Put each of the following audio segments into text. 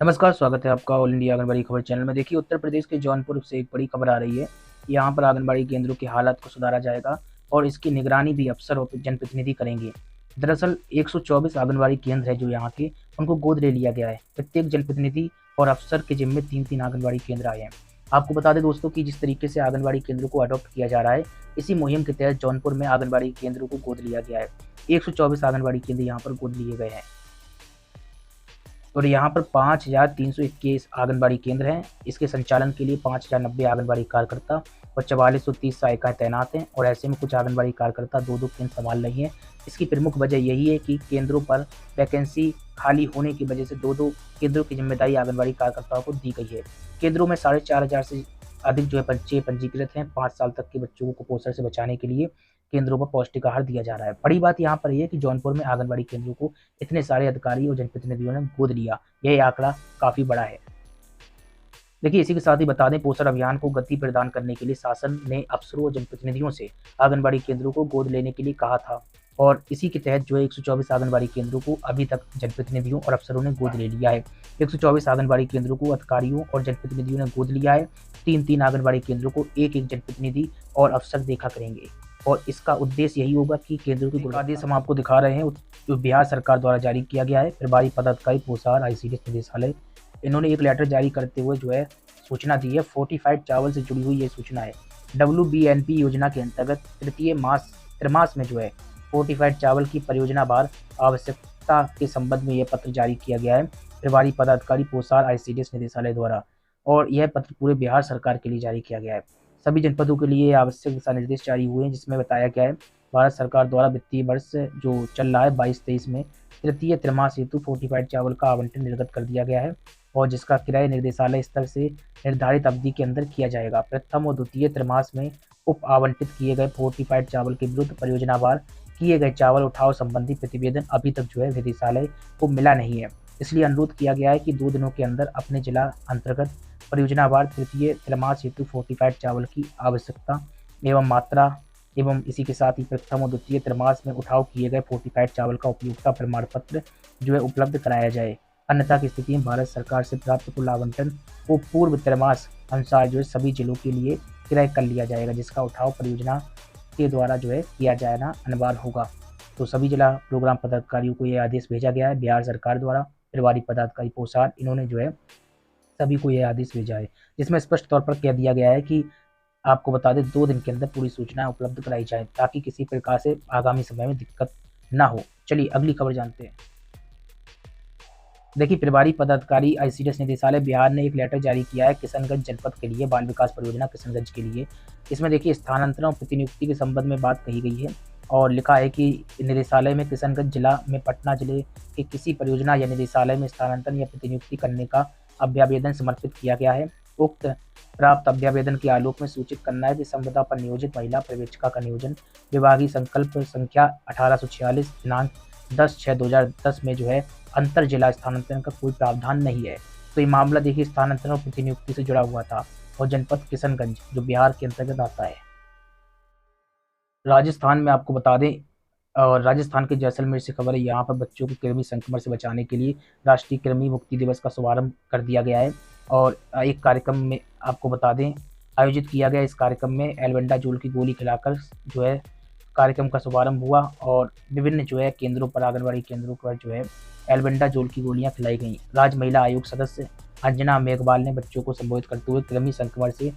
नमस्कार, स्वागत है आपका ऑल इंडिया आंगनबाड़ी खबर चैनल में। देखिए, उत्तर प्रदेश के जौनपुर से एक बड़ी खबर आ रही है। यहाँ पर आंगनबाड़ी केंद्रों की हालत को सुधारा जाएगा और इसकी निगरानी भी अफसर और जनप्रतिनिधि करेंगे। दरअसल 124 आंगनबाड़ी केंद्र है जो यहाँ के, उनको गोद ले लिया गया है। प्रत्येक जनप्रतिनिधि और अफसर के जिम्मे 3-3 आंगनबाड़ी केंद्र आए हैं। आपको बता दें दोस्तों कि जिस तरीके से आंगनबाड़ी केंद्रों को अडॉप्ट किया जा रहा है, इसी मुहिम के तहत जौनपुर में आंगनबाड़ी केंद्रों को गोद लिया गया है। 124 आंगनबाड़ी केंद्र यहाँ पर गोद लिए गए हैं और यहाँ पर 5,321 आंगनबाड़ी केंद्र हैं। इसके संचालन के लिए 5,090 आंगनबाड़ी कार्यकर्ता और 4430 सहायिकाएं तैनात हैं और ऐसे में कुछ आंगनबाड़ी कार्यकर्ता दो केंद्र संभाल रही हैं। इसकी प्रमुख वजह यही है कि केंद्रों पर वैकेंसी खाली होने की वजह से दो केंद्रों की जिम्मेदारी आंगनबाड़ी कार्यकर्ताओं को दी गई है। केंद्रों में 4,500 से अधिक जो है बच्चे पंजीकृत हैं। 5 साल तक के बच्चों को कुपोषण से बचाने के लिए केंद्रों पर पौष्टिक आहार दिया जा रहा है। बड़ी बात यहाँ पर यह है कि जौनपुर में आंगनबाड़ी केंद्रों को इतने सारे अधिकारी और जनप्रतिनिधियों ने गोद लिया। यह आंकड़ा काफी बड़ा है। देखिए, इसी के साथ ही बता दें, पोषण अभियान को गति प्रदान करने के लिए शासन ने अफसरों और जनप्रतिनिधियों से आंगनबाड़ी केंद्रों को गोद लेने के लिए कहा था और इसी के तहत जो है 124 आंगनबाड़ी केंद्रों को अभी तक जनप्रतिनिधियों और अफसरों ने गोद ले लिया है। 124 आंगनबाड़ी केंद्रों को अधिकारियों और जनप्रतिनिधियों ने गोद लिया है। 3-3 आंगनबाड़ी केंद्रों को एक जनप्रतिनिधि और अफसर देखा करेंगे और इसका उद्देश्य यही होगा कि केंद्रों की आदेश हम आपको दिखा रहे हैं जो बिहार सरकार द्वारा जारी किया गया है। प्रभारी पदाधिकारी पोषाहार ICDS निदेशालय, इन्होंने एक लेटर जारी करते हुए जो है सूचना दी है। फोर्टिफाइड चावल से जुड़ी हुई ये सूचना है। WBNP योजना के अंतर्गत तृतीय त्रैमास में जो है फोर्टिफाइड चावल की परियोजना वार आवश्यकता के संबंध में यह पत्र जारी किया गया है प्रभारी पदाधिकारी पोषाहार ICDS निदेशालय द्वारा और यह पत्र पूरे बिहार सरकार के लिए जारी किया गया है। सभी जनपदों के लिए आवश्यक दिशा निर्देश जारी हुए हैं जिसमें बताया गया है भारत सरकार द्वारा वित्तीय वर्ष जो चल रहा है 22-23 में तृतीय त्रैमास हेतु फोर्टिफाइड चावल का आवंटन निर्गत कर दिया गया है और जिसका क्रय निर्देशालय स्तर से निर्धारित अवधि के अंदर किया जाएगा। प्रथम और द्वितीय त्रैमास में उप आवंटित किए गए फोर्टिफाइड चावल के विरुद्ध परियोजनावार किए गए चावल उठाव संबंधी प्रतिवेदन अभी तक जो है निदेशालय को मिला नहीं है। इसलिए अनुरोध किया गया है कि 2 दिनों के अंदर अपने जिला अंतर्गत परियोजनावार तृतीय त्रैमास हेतु फोर्टिफाइड चावल की आवश्यकता एवं मात्रा एवं इसी के साथ ही प्रथम और द्वितीय त्रैमास में उठाव किए गए फोर्टिफाइड चावल का उपयोगिता प्रमाण पत्र जो है उपलब्ध कराया जाए। अन्यथा की स्थिति में भारत सरकार से प्राप्त कुल आवंटन को पूर्व त्रैमास अनुसार जो है सभी जिलों के लिए क्रय कर लिया जाएगा जिसका उठाव परियोजना के द्वारा जो है किया जाना अनिवार्य होगा। तो सभी जिला प्रोग्राम पदाधिकारियों को यह आदेश भेजा गया है बिहार सरकार द्वारा। प्रभारी पदाधिकारी पोषाहार इन्होंने जो है सभी को यह आदेश भेजा है जिसमें स्पष्ट तौर पर कह दिया गया है कि आपको बता दें 2 दिन के अंदर पूरी सूचना उपलब्ध कराई जाए ताकि किसी प्रकार से आगामी समय में दिक्कत ना हो। चलिए अगली खबर जानते हैं। देखिए, प्रभारी पदाधिकारी ICDS निदेशालय बिहार ने एक लेटर जारी किया है किशनगंज जनपद के लिए, बाल विकास परियोजना किशनगंज के लिए। इसमें देखिए स्थानांतरण और प्रतिनियुक्ति के संबंध में बात कही गई है और लिखा है कि निदेशालय में किशनगंज जिला में पटना जिले के किसी परियोजना या निदेशालय में स्थानांतरण या प्रतिनियुक्ति करने का अभ्यावेदन समर्पित किया गया है। उक्त प्राप्त अभ्यावेदन के आलोक में सूचित करना है कि संविदा पर नियोजित महिला पर्यवेक्षिका का नियोजन विभागीय संकल्प संख्या 1846 दिनांक 10/6/2010 में जो है अंतर जिला स्थानांतरण का कोई प्रावधान नहीं है। तो ये मामला देखिए स्थानांतरण और प्रतिनियुक्ति से जुड़ा हुआ था और जनपद किशनगंज जो बिहार के अंतर्गत आता है। राजस्थान में आपको बता दें और राजस्थान के जैसलमेर से खबर है। यहाँ पर बच्चों को कृमि संक्रमण से बचाने के लिए राष्ट्रीय कृमि मुक्ति दिवस का शुभारंभ कर दिया गया है और एक कार्यक्रम में आपको बता दें आयोजित किया गया। इस कार्यक्रम में एल्बेंडाजोल की गोली खिलाकर जो है कार्यक्रम का शुभारंभ हुआ और विभिन्न जो है केंद्रों पर आंगनबाड़ी केंद्रों पर जो है एल्बेंडाजोल की गोलियां खिलाई गई। राज्य महिला आयोग सदस्य अंजना मेघवाल ने बच्चों को संबोधित करते हुए कृमि संक्रमण से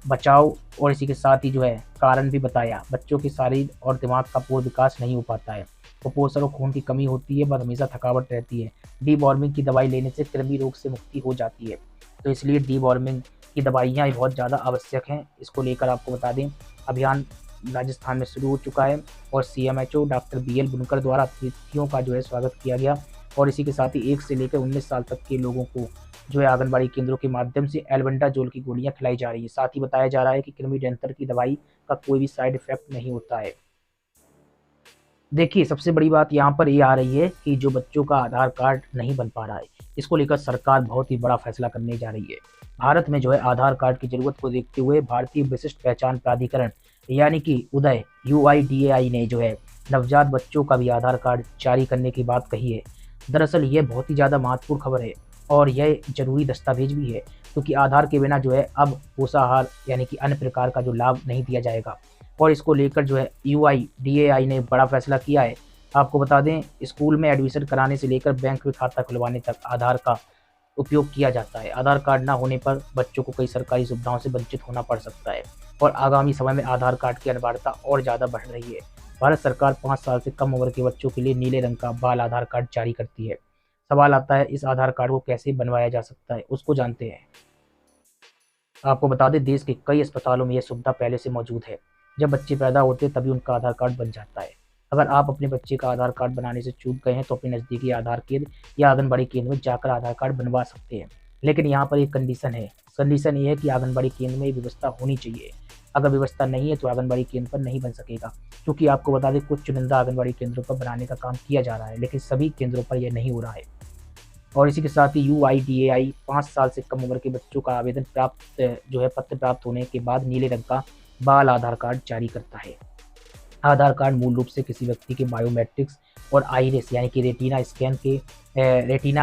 बचाव और इसी के साथ ही जो है कारण भी बताया। बच्चों के शरीर और दिमाग का पूर्ण विकास नहीं हो पाता है, कुपोषण और खून की कमी होती है, बस हमेशा थकावट रहती है। डीवॉर्मिंग की दवाई लेने से कृमि रोग से मुक्ति हो जाती है, तो इसलिए डीवॉर्मिंग की दवाइयाँ बहुत ज़्यादा आवश्यक हैं। इसको लेकर आपको बता दें अभियान राजस्थान में शुरू हो चुका है और CMHO डॉक्टर BL बुनकर द्वारा अतिथियों का जो है स्वागत किया गया और इसी के साथ ही 1 से लेकर 19 साल तक के लोगों को जो है आंगनबाड़ी केंद्रों के माध्यम से एल्बेंडाजोल की गोलियां खिलाई जा रही है। साथ ही बताया जा रहा है कि कृमि नियंत्रण की दवाई का कोई भी साइड इफेक्ट नहीं होता है। देखिए, सबसे बड़ी बात यहाँ पर ये आ रही है कि जो बच्चों का आधार कार्ड नहीं बन पा रहा है, इसको लेकर सरकार बहुत ही बड़ा फैसला करने जा रही है। भारत में जो है आधार कार्ड की जरूरत को देखते हुए भारतीय विशिष्ट पहचान प्राधिकरण यानी कि उदय UIDAI ने जो है नवजात बच्चों का भी आधार कार्ड जारी करने की बात कही है। दरअसल ये बहुत ही ज़्यादा महत्वपूर्ण खबर है और यह जरूरी दस्तावेज भी है, क्योंकि आधार के बिना जो है अब पोषाहार यानी कि अन्य प्रकार का जो लाभ नहीं दिया जाएगा। और इसको लेकर जो है UIDAI ने बड़ा फैसला किया है। आपको बता दें, स्कूल में एडमिशन कराने से लेकर बैंक में खाता खुलवाने तक आधार का उपयोग किया जाता है। आधार कार्ड ना होने पर बच्चों को कई सरकारी सुविधाओं से वंचित होना पड़ सकता है और आगामी समय में आधार कार्ड की अनिवार्यता और ज़्यादा बढ़ रही है। भारत सरकार 5 साल से कम उम्र के बच्चों के लिए नीले रंग का बाल आधार कार्ड जारी करती है। सवाल आता है, इस आधार कार्ड को कैसे बनवाया जा सकता है, उसको जानते हैं। आपको बता दें, देश के कई अस्पतालों में यह सुविधा पहले से मौजूद है। जब बच्चे पैदा होते हैं तभी उनका आधार कार्ड बन जाता है। अगर आप अपने बच्चे का आधार कार्ड बनाने से चूक गए हैं तो अपने नज़दीकी आधार केंद्र या आंगनबाड़ी केंद्र में जाकर आधार कार्ड बनवा सकते हैं। लेकिन यहाँ पर एक कंडीशन है। कंडीशन ये है कि आंगनबाड़ी केंद्र में ये व्यवस्था होनी चाहिए। अगर व्यवस्था नहीं है तो आंगनबाड़ी केंद्र पर नहीं बन सकेगा, क्योंकि आपको बता दें, कुछ चुनिंदा आंगनबाड़ी केंद्रों पर बनाने का काम किया जा रहा है, लेकिन सभी केंद्रों पर यह नहीं हो रहा है। और इसी के साथ ही UIDAI 5 साल से कम उम्र के बच्चों का आवेदन पत्र प्राप्त होने के बाद नीले रंग का बाल आधार कार्ड जारी करता है। आधार कार्ड मूल रूप से किसी व्यक्ति के बायोमेट्रिक्स और आइरिस यानी कि रेटिना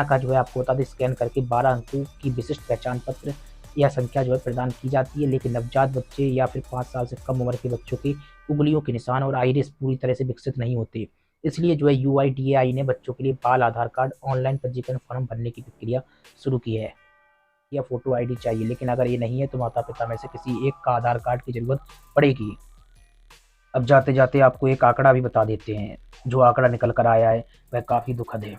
का जो है आपको बता दें, स्कैन करके 12 अंकों की विशिष्ट पहचान पत्र या संख्या जो है प्रदान की जाती है। लेकिन नवजात बच्चे या फिर 5 साल से कम उम्र के बच्चों की उंगलियों के निशान और आइरिस पूरी तरह से विकसित नहीं होते। इसलिए जो है UIDAI ने बच्चों के लिए बाल आधार कार्ड ऑनलाइन पंजीकरण फॉर्म भरने की प्रक्रिया शुरू की है। या फोटो ID चाहिए, लेकिन अगर ये नहीं है तो माता पिता में से किसी एक का आधार कार्ड की जरूरत पड़ेगी। अब जाते जाते आपको एक आंकड़ा भी बता देते हैं। जो आंकड़ा निकल कर आया है वह काफ़ी दुखद है,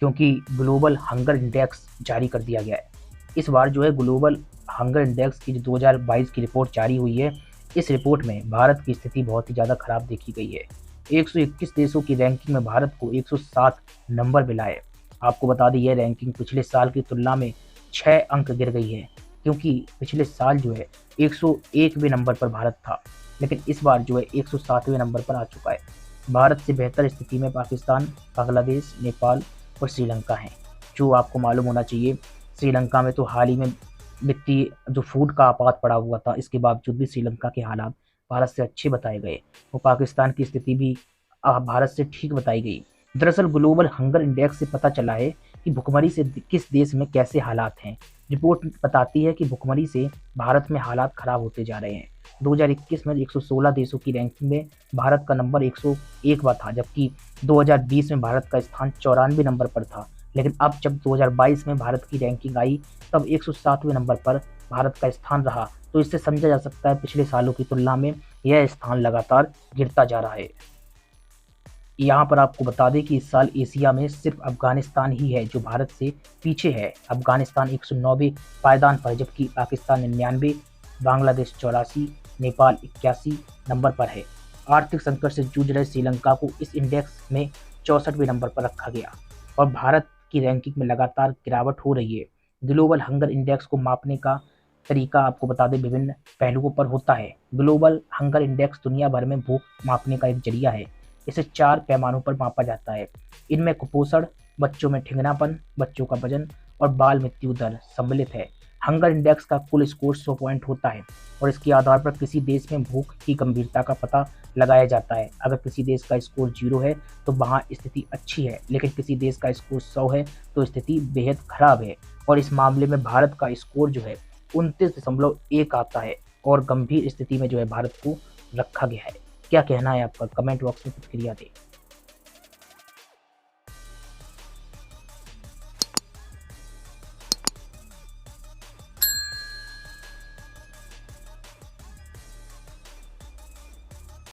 क्योंकि ग्लोबल हंगर इंडेक्स जारी कर दिया गया है। इस बार जो है ग्लोबल हंगर इंडेक्स की जो 2022 की रिपोर्ट जारी हुई है, इस रिपोर्ट में भारत की स्थिति बहुत ही ज़्यादा खराब देखी गई है। 121 देशों की रैंकिंग में भारत को 107 नंबर मिला है। आपको बता दें, यह रैंकिंग पिछले साल की तुलना में 6 अंक गिर गई है, क्योंकि पिछले साल जो है 101वें नंबर पर भारत था, लेकिन इस बार जो है 107वें नंबर पर आ चुका है। भारत से बेहतर स्थिति में पाकिस्तान, बांग्लादेश, नेपाल और श्रीलंका हैं। जो आपको मालूम होना चाहिए, श्रीलंका में तो हाल ही में वित्तीय जो फूड का आपात पड़ा हुआ था, इसके बावजूद भी श्रीलंका के हालात भारत से अच्छे बताए गए। वो पाकिस्तान की स्थिति भी भारत से ठीक बताई गई। दरअसल ग्लोबल हंगर इंडेक्स से पता चला है कि भुखमरी से किस देश में कैसे हालात हैं। रिपोर्ट बताती है कि भुखमरी से भारत में हालात खराब होते जा रहे हैं। 2021 में 116 देशों की रैंकिंग में भारत का नंबर 101वां था, जबकि 2020 में भारत का स्थान 94 नंबर पर था। लेकिन अब जब 2022 में भारत की रैंकिंग आई, तब 107वें नंबर पर भारत का स्थान रहा। तो इससे समझा जा सकता है पिछले सालों की तुलना में यह स्थान लगातार गिरता जा रहा है। यहाँ पर आपको बता दें कि इस साल एशिया में सिर्फ अफगानिस्तान ही है जो भारत से पीछे है। अफगानिस्तान 109वें पायदान पर, जबकि पाकिस्तान 99, बांग्लादेश 84, नेपाल 81 नंबर पर है। आर्थिक संकट से जूझ रहे श्रीलंका को इस इंडेक्स में 64वें नंबर पर रखा गया और भारत की रैंकिंग में लगातार गिरावट हो रही है। ग्लोबल हंगर इंडेक्स को मापने का तरीका आपको बता दें विभिन्न पहलुओं पर होता है। ग्लोबल हंगर इंडेक्स दुनिया भर में भूख मापने का एक जरिया है। इसे 4 पैमानों पर मापा जाता है। इनमें कुपोषण, बच्चों में ठिंगनापन, बच्चों का वजन और बाल मृत्यु दर सम्मिलित है। हंगर इंडेक्स का कुल स्कोर 100 पॉइंट होता है और इसके आधार पर किसी देश में भूख की गंभीरता का पता लगाया जाता है। अगर किसी देश का स्कोर 0 है तो वहाँ स्थिति अच्छी है, लेकिन किसी देश का स्कोर 100 है तो स्थिति बेहद खराब है। और इस मामले में भारत का स्कोर जो है 29.1 आता है और गंभीर स्थिति में जो है भारत को रखा गया है। क्या कहना है आपका? कमेंट बॉक्स में प्रतिक्रिया दें।